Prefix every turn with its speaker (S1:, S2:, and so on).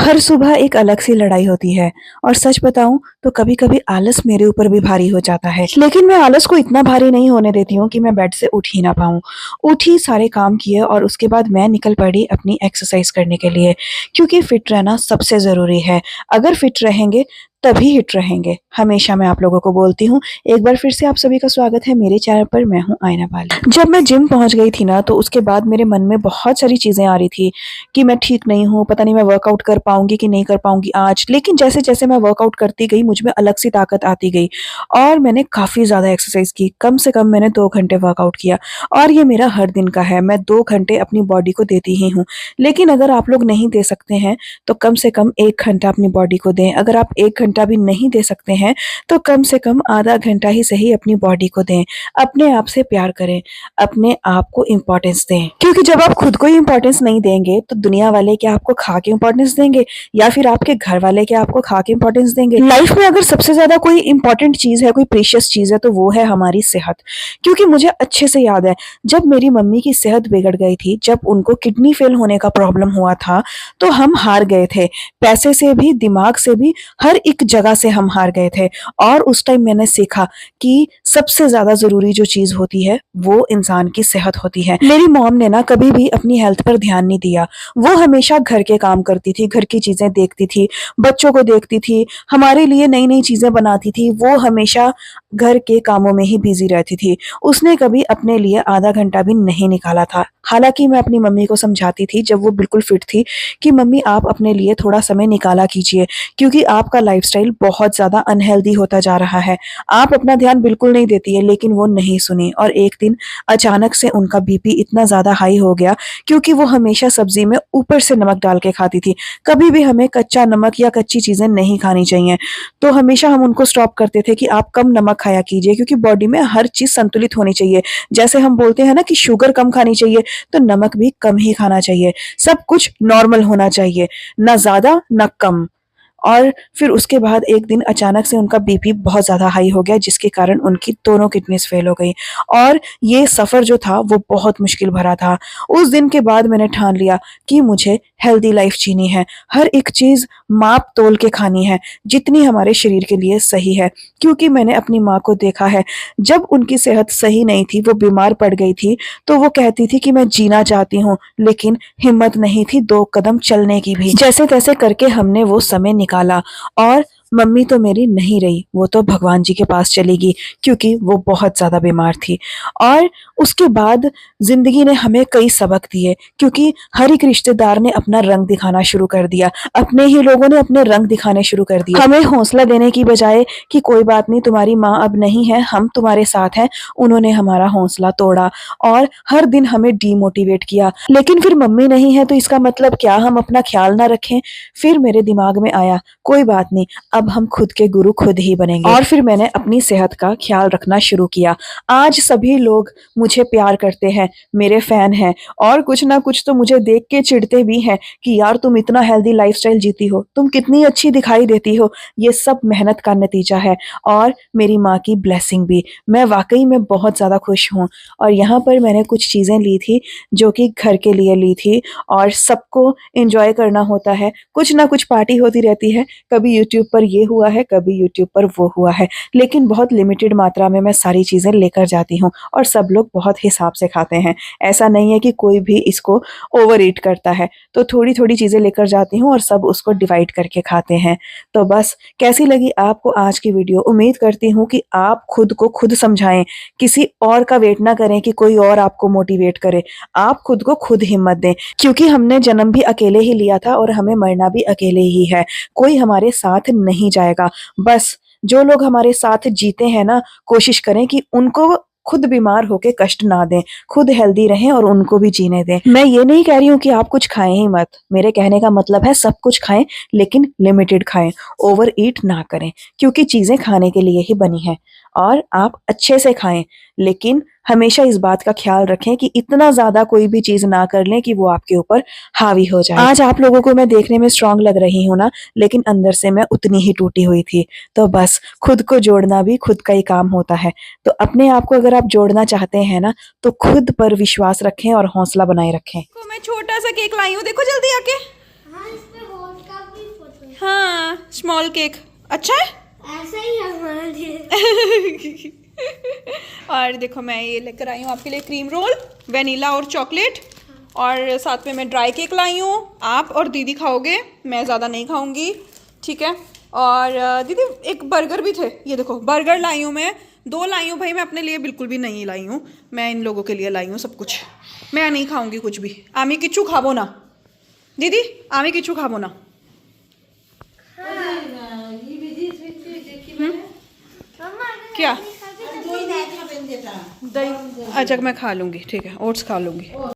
S1: हर सुबह एक अलग सी लड़ाई होती है और सच बताऊं तो कभी-कभी आलस मेरे ऊपर भी भारी हो जाता है। लेकिन मैं आलस को इतना भारी नहीं होने देती हूँ कि मैं बेड से उठ ही ना पाऊँ। उठी, सारे काम किए और उसके बाद मैं निकल पड़ी अपनी एक्सरसाइज करने के लिए, क्योंकि फिट रहना सबसे ज़रूरी है। अगर फिट रहेंगे तभी हिट रहेंगे। हमेशा मैं आप लोगों को बोलती हूँ। एक बार फिर से आप सभी का स्वागत है मेरे चैनल पर। मैं हूँ आयना बाली। जब मैं जिम पहुँच गई थी ना, तो उसके बाद मेरे मन में बहुत सारी चीज़ें आ रही थी कि मैं ठीक नहीं हूँ, पता नहीं मैं वर्कआउट कर पाऊँगी कि नहीं कर पाऊँगी आज। लेकिन जैसे-जैसे मैं वर्कआउट करती गई, मुझ में अलग सी ताकत आती गई और मैंने काफ़ी ज़्यादा एक्सरसाइज़ की। कम से कम मैंने 2 घंटे वर्कआउट किया और ये मेरा हर दिन का है। मैं 2 घंटे अपनी बॉडी को देती ही हूँ। लेकिन अगर आप लोग नहीं दे सकते हैं, तो कम से कम 1 घंटा अपनी बॉडी को दें। अगर आप 1 घंटा भी नहीं दे सकते हैं, तो कम से कम आधा घंटा ही सही अपनी बॉडी को दें। अपने आप से प्यार करें, अपने आप को इम्पोर्टेंस दें। क्योंकि जब आप खुद को ही इम्पोर्टेंस नहीं देंगे, तो दुनिया वाले क्या आपको खा के इम्पोर्टेंस देंगे, या फिर आपके घर वाले क्या आपको खा के इम्पोर्टेंस देंगे। लाइफ में अगर सबसे ज्यादा कोई इंपॉर्टेंट चीज है, कोई प्रीशियस चीज है, तो वो है हमारी सेहत। क्योंकि मुझे अच्छे से याद है, जब मेरी मम्मी की सेहत बिगड़ गई थी, जब उनको किडनी फेल होने का प्रॉब्लम हुआ था, तो हम हार गए थे। पैसे से भी, दिमाग से भी, हर एक जगह से हम हार गए थे। और उस टाइम मैंने सीखा कि सबसे ज्यादा जरूरी जो चीज होती है, वो इंसान की सेहत होती है। मेरी मॉम ने ना कभी भी अपनी हेल्थ पर ध्यान नहीं दिया। वो हमेशा घर के काम करती थी, घर की चीजें देखती थी, बच्चों को देखती थी, हमारे लिए नई नई चीजें बनाती थी। वो हमेशा घर के कामों में ही बिजी रहती थी। उसने कभी अपने लिए आधा घंटा भी नहीं निकाला था। हालांकि मैं अपनी मम्मी को समझाती थी, जब वो बिल्कुल फिट थी, कि मम्मी आप अपने लिए थोड़ा समय निकाला कीजिए, क्योंकि आपका लाइफस्टाइल बहुत ज्यादा अनहेल्दी होता जा रहा है। आप अपना ध्यान बिल्कुल नहीं देती है। लेकिन वो नहीं सुनी और एक दिन अचानक से उनका बीपी इतना ज्यादा हाई हो गया, क्योंकि वो हमेशा सब्जी में ऊपर से नमक डाल के खाती थी। कभी भी हमें कच्चा नमक या कच्ची चीजें नहीं खानी चाहिए। तो हमेशा हम उनको स्टॉप करते थे कि आप कम नमक खाया कीजिए, क्योंकि बॉडी में हर चीज संतुलित होनी चाहिए। जैसे हम बोलते हैं ना कि शुगर कम खानी चाहिए, तो नमक भी कम ही खाना चाहिए। सब कुछ नॉर्मल होना चाहिए, ना ज्यादा ना कम। और फिर उसके बाद एक दिन अचानक से उनका बीपी बहुत ज़्यादा हाई हो गया, जिसके कारण उनकी दोनों किडनीज फेल हो गई और ये सफ़र जो था वो बहुत मुश्किल भरा था। उस दिन के बाद मैंने ठान लिया कि मुझे हेल्दी लाइफ जीनी है। हर एक चीज़ माप तोल के खानी है, जितनी हमारे शरीर के लिए सही है। क्योंकि मैंने अपनी माँ को देखा है, जब उनकी सेहत सही नहीं थी, वो बीमार पड़ गई थी, तो वो कहती थी कि मैं जीना चाहती हूँ, लेकिन हिम्मत नहीं थी 2 कदम चलने की भी। जैसे तैसे करके हमने वो समय निकाला और मम्मी तो मेरी नहीं रही, वो तो भगवान जी के पास चली गई, क्योंकि वो बहुत ज़्यादा बीमार थी। और उसके बाद ज़िंदगी ने हमें कई सबक दिए, क्योंकि हर एक रिश्तेदार ने अपना रंग दिखाना शुरू कर दिया, अपने ही लोगों ने अपने रंग दिखाने शुरू कर दिए। हमें हौसला देने की बजाय कि कोई बात नहीं, तुम्हारी माँ अब नहीं है, हम तुम्हारे साथ हैं, उन्होंने हमारा हौसला तोड़ा और हर दिन हमें डीमोटिवेट किया। लेकिन फिर मम्मी नहीं है, तो इसका मतलब क्या हम अपना ख्याल ना रखें? फिर मेरे दिमाग में आया, कोई बात नहीं, अब हम खुद के गुरु खुद ही बनेंगे। और फिर मैंने अपनी सेहत का ख्याल रखना शुरू किया। आज सभी लोग मुझे प्यार करते हैं, मेरे फैन हैं, और कुछ ना कुछ तो मुझे देख के चिढ़ते भी हैं कि यार तुम इतना हेल्दी लाइफस्टाइल जीती हो, तुम कितनी अच्छी दिखाई देती हो। ये सब मेहनत का नतीजा है और मेरी माँ की ब्लेसिंग भी। मैं वाकई में बहुत ज़्यादा खुश हूँ। और यहाँ पर मैंने कुछ चीज़ें ली थी जो कि घर के लिए ली थी, और सबको एंजॉय करना होता है, कुछ ना कुछ पार्टी होती रहती है। कभी यूट्यूब पर ये हुआ है, कभी यूट्यूब पर वो हुआ है, लेकिन बहुत लिमिटेड मात्रा में मैं सारी चीज़ें लेकर जाती हूँ और सब लोग बहुत हिसाब से खाते हैं। ऐसा नहीं है कि कोई भी इसको ओवर ईट करता है। तो थोड़ी थोड़ी चीज़ें लेकर जाती हूँ और सब उसको डिवाइड करके खाते हैं। तो बस, कैसी लगी आपको आज की वीडियो? उम्मीद करती हूँ कि आप खुद को खुद समझाएं, किसी और का वेट ना करें कि कोई और आपको मोटिवेट करे। आप खुद को खुद हिम्मत दें, क्योंकि हमने जन्म भी अकेले ही लिया था और हमें मरना भी अकेले ही है। कोई हमारे साथ नहीं जाएगा। बस जो लोग हमारे साथ जीते हैं ना, कोशिश करें कि उनको खुद बीमार होके कष्ट ना दें, खुद हेल्दी रहें और उनको भी जीने दें। मैं ये नहीं कह रही हूँ कि आप कुछ खाएं ही मत, मेरे कहने का मतलब है सब कुछ खाएं, लेकिन लिमिटेड खाएं, ओवर ईट ना करें, क्योंकि चीजें खाने के लिए ही बनी है। और आप अच्छे से खाएं, लेकिन हमेशा इस बात का ख्याल रखें कि इतना ज्यादा कोई भी चीज ना कर लें कि वो आपके ऊपर हावी हो जाए। आज आप लोगों को मैं देखने में स्ट्रांग लग रही हूँ ना, लेकिन अंदर से मैं उतनी ही टूटी हुई थी। तो बस, खुद को जोड़ना भी खुद का ही काम होता है। तो अपने आप को अगर आप जोड़ना चाहते हैं ना, तो खुद पर विश्वास रखें और हौसला बनाए रखें।
S2: मैं छोटा सा केक लाई हूँ, देखो जल्दी आके।
S3: हाँ, इस पे होल का भी
S2: स्मॉल केक अच्छा है।
S3: ऐसा ही है हमारे लिए।
S2: और देखो मैं ये लेकर आई हूँ आपके लिए क्रीम रोल, वेनिला और चॉकलेट, और साथ में मैं ड्राई केक लाई हूँ। आप और दीदी खाओगे, मैं ज़्यादा नहीं खाऊंगी, ठीक है। और दीदी एक बर्गर भी थे, ये देखो बर्गर लाई हूँ मैं, 2 लाई हूँ भाई, मैं अपने लिए बिल्कुल भी नहीं लाई हूँ, मैं इन लोगों के लिए लाई हूँ सब कुछ। मैं नहीं खाऊंगी कुछ भी। आमी किच्चू खाबो ना दीदी, आमी किच्चू खाबो ना। क्या दही? अच्छा मैं खा लूंगी, ठीक है, ओट्स खा लूंगी।